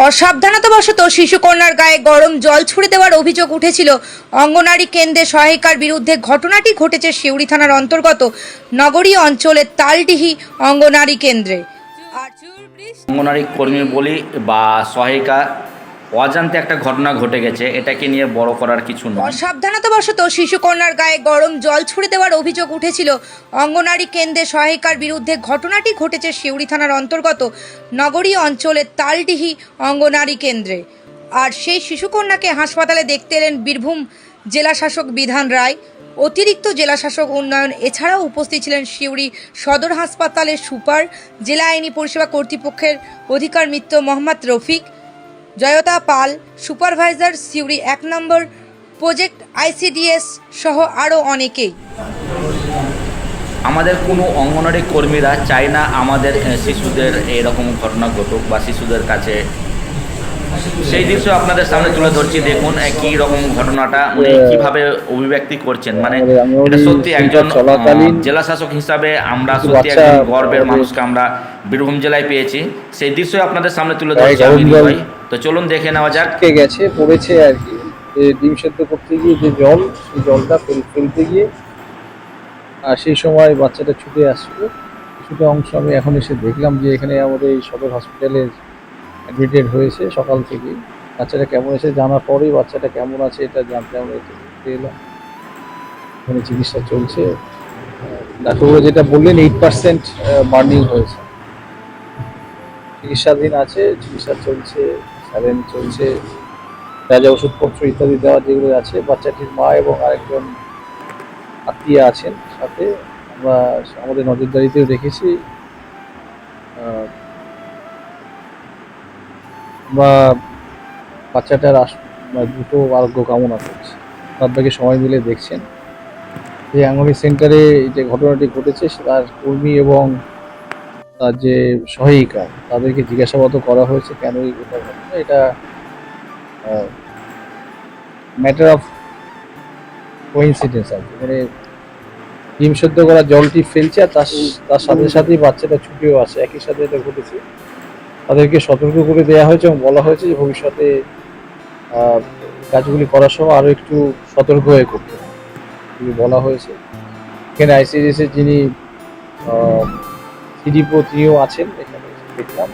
অসাবধানতাবশত শিশুকন্যার গায়ে গরম জল ছুড়ে দেওয়ার অভিযোগ উঠেছিল অঙ্গনারী কেন্দ্রে সহায়িকার বিরুদ্ধে। ঘটনাটি ঘটেছে সিউড়ি থানার অন্তর্গত নগরী অঞ্চলের তালডিহি অঙ্গনারী কেন্দ্রে। অঙ্গনারী কর্মী বলি বা সহায়িকা অজান্তে একটা ঘটনা ঘটে গেছে, এটাকে নিয়ে বড় করার কিছু নয়। অসাবধানতাবশত শিশুকন্যার গায়ে গরম জল ছুড়ে দেওয়ার অভিযোগ উঠেছিল অঙ্গনারী কেন্দ্রে সহায়িকার বিরুদ্ধে। ঘটনাটি ঘটেছে সিউড়ি থানার অন্তর্গত নগরী অঞ্চলের তালডিহি অঙ্গনারী কেন্দ্রে। আর সেই শিশুকন্যাকে হাসপাতালে দেখতে এলেন বীরভূম জেলাশাসক বিধান রায়, অতিরিক্ত জেলাশাসক উন্নয়ন। এছাড়াও উপস্থিত ছিলেন সিউড়ি সদর হাসপাতালের সুপার, জেলা আইনি পরিষেবা কর্তৃপক্ষের অধিকার মিত্র মোহাম্মদ রফিক, জয়তা পাল, সুপারভাইজার সিউড়ি 1 নম্বর প্রজেক্ট আইসিডিএস সহ আরও অনেকেই। আমাদের কোনো অঙ্গনওয়াড়ি কর্মীরা চায় না আমাদের শিশুদের এরকম ঘটনা ঘটুক বা শিশুদের কাছে। সেই দৃশ্য আপনাদের সামনে তুলে ধরছি। দেখুন কী রকম ঘটনাটা উনি কীভাবে অভিব্যক্তি করছেন। মানে এটা সত্যি একজন জেলা শাসক হিসাবে আমরা সত্যি একজন গর্বের মানুষকে আমরা বীরভূম জেলায় পেয়েছি। সেই দৃশ্য আপনাদের সামনে তুলে ধরছি আমি ভাই। তো চলুন দেখে নেওয়া যাক। গেছে পড়েছে আর কি, ডিম সেদ্ধ করতে গিয়ে যে জল, সেই জলটা ফেলতে গিয়ে আর সেই সময় বাচ্চাটা ছুটে আসছিল। কিছুটা অংশ আমি এখন এসে দেখলাম যে এখানে আমাদের এই সদর হসপিটালে অ্যাডমিটেড হয়েছে সকাল থেকে। বাচ্চাটা কেমন এসে জানার পরেই বাচ্চাটা কেমন আছে এটা জানতে আমরা দেখতে এলাম। এখানে চিকিৎসা চলছে। ডাক্তারবাবু যেটা বললেন 8% বার্নিং হয়েছে, চিকিৎসাধীন আছে, চিকিৎসা চলছে, স্যালাইন চলছে, যা যা ওষুধপত্র ইত্যাদি দেওয়া যেগুলো আছে। বাচ্চাটির মা এবং আরেকজন আত্মীয় আছেন সাথে, আমরা আমাদের নজরদারিতেও রেখেছি। আমরা বাচ্চাটার দ্রুত আরোগ্য কামনা করছি। তার সবাই মিলে দেখছেন যে আঙ্গনওয়াড়ি সেন্টারে যে ঘটনাটি ঘটেছে তার কর্মী এবং তার যে সহায়িকা তাদেরকে জিজ্ঞাসাবাদ করা হয়েছে কেন এই ঘটনা। এটা ম্যাটার অফ কোইন্সিডেন্স আর কি। মানে ডিম সেদ্ধ করা জলটি ফেলছে আর তার সাথে সাথেই বাচ্চাটা ছুটেও আসে, একই সাথে এটা ঘটেছে। তাদেরকে সতর্ক করে দেওয়া হয়েছে এবং বলা হয়েছে যে ভবিষ্যতে কাজগুলি করার সময় আরও একটু সতর্ক হয়ে করতে বলা হয়েছে। এখানে আইসিডিএসের যিনি সিডিপো তিনিও আছেন, এখানে দেখলাম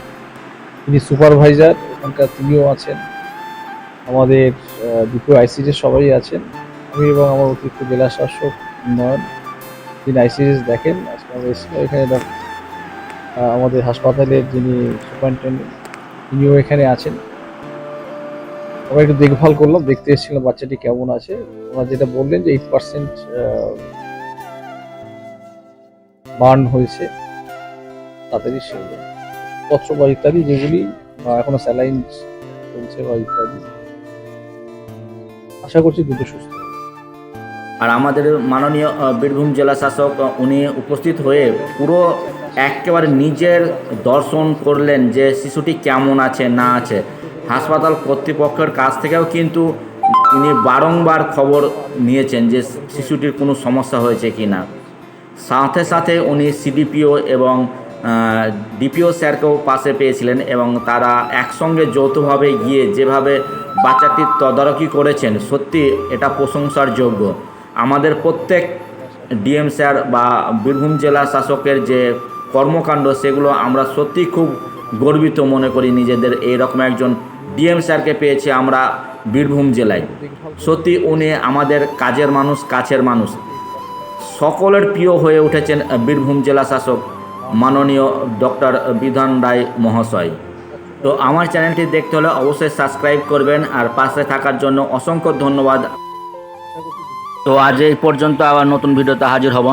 তিনি সুপারভাইজার এখানকার তিনিও আছেন, আমাদের দুটো আইসিডিএস সবাই আছেন, আমি এবং আমার অতিরিক্ত জেলা শাসক উন্নয়ন তিনি আইসিডিএস দেখেন। আজকে আমরা এসেছিলাম এখানে। আমাদের হাসপাতালের যিনি সুপারিনটেন্ডেন্ট তিনিও এখানে আছেন। আমরা একটু দেখভাল করলাম, দেখতে এসেছিলাম বাচ্চাটি কেমন আছে। ওনারা যেটা বললেন যে 8% বার্ন হয়েছে, তাড়াতাড়ি পত্র বা ইত্যাদি যেগুলি এখনো স্যালাইন চলছে বা ইত্যাদি। আশা করছি দ্রুত সুস্থ। আর আমাদের মাননীয় বীরভূম জেলা শাসক উনি উপস্থিত হয়ে পুরো একেবারে নিজের দর্শন করলেন যে শিশুটি কেমন আছে না আছে। হাসপাতাল কর্তৃপক্ষের কাছ থেকেও কিন্তু তিনি বারংবার খবর নিয়েছেন যে শিশুটির কোনো সমস্যা হয়েছে কি না। সাথে সাথে উনি সিডিপিও এবং ডিপিও স্যারকেও পাশে পেয়েছিলেন এবং তারা একসঙ্গে যৌথভাবে গিয়ে যেভাবে বাচ্চাটির তদারকি করেছেন সত্যি এটা প্রশংসার যোগ্য। আমাদের প্রত্যেক ডিএম স্যার বা বীরভূম জেলা শাসকের যে কর্মকাণ্ড সেগুলো আমরা সত্যি খুব গর্বিত মনে করি নিজেদের। এইরকম একজন ডিএম স্যারকে পেয়েছি আমরা বীরভূম জেলায়। সত্যি উনি আমাদের কাজের মানুষ, কাছের মানুষ, সকলের প্রিয় হয়ে উঠেছেন বীরভূম জেলা শাসক মাননীয় ডক্টর বিধান রায় মহাশয়। তো আমার চ্যানেলটি দেখতে হলে অবশ্যই সাবস্ক্রাইব করবেন আর পাশে থাকার জন্য অসংখ্য ধন্যবাদ। তো আজ এই পর্যন্ত, আবার নতুন ভিডিওতে হাজির হব।